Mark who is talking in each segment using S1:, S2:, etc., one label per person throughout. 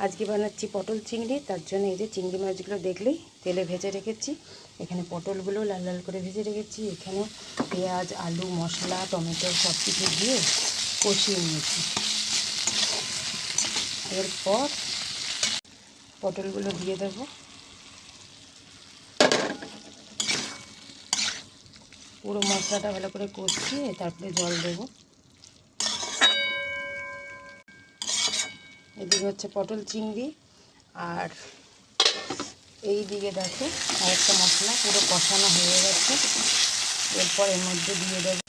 S1: আজকে বানাচ্ছি পটল চিংড়ি। তার জন্য এই যে চিংড়ি মাছগুলো দেখলেই তেলে ভেজে রেখেছি। এখানে পটলগুলো লাল লাল করে ভেজে রেখেছি। এখানে পেঁয়াজ, আলু, মশলা, টমেটো সব কিছু দিয়ে কষিয়ে নিয়েছি। এরপর পটলগুলো দিয়ে দেবো। পুরো মশলাটা ভালো করে কষিয়ে তারপরে জল দেবো। এদিকে হচ্ছে পটল চিংড়ি, আর এই দিকে দেখো আরেকটা মশলা পুরো কষানো হয়ে গেছে। এরপর এর মধ্যে দিয়ে দেবো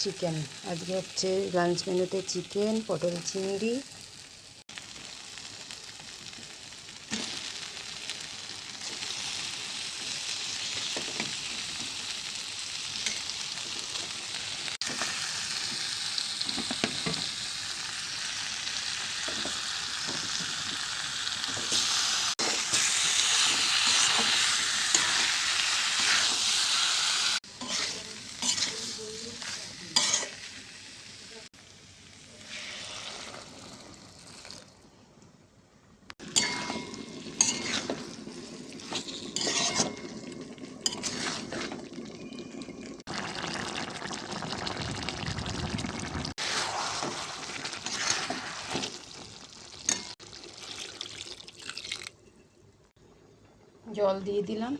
S1: চিকেন। আজকে হচ্ছে লাঞ্চ মেনুতে চিকেন, পটল চিংড়ি। জল দিয়ে দিলাম।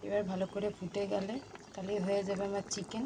S1: এবার ভালো করে ফুটে গেলে তাহলেই হয়ে যাবে আমার চিকেন।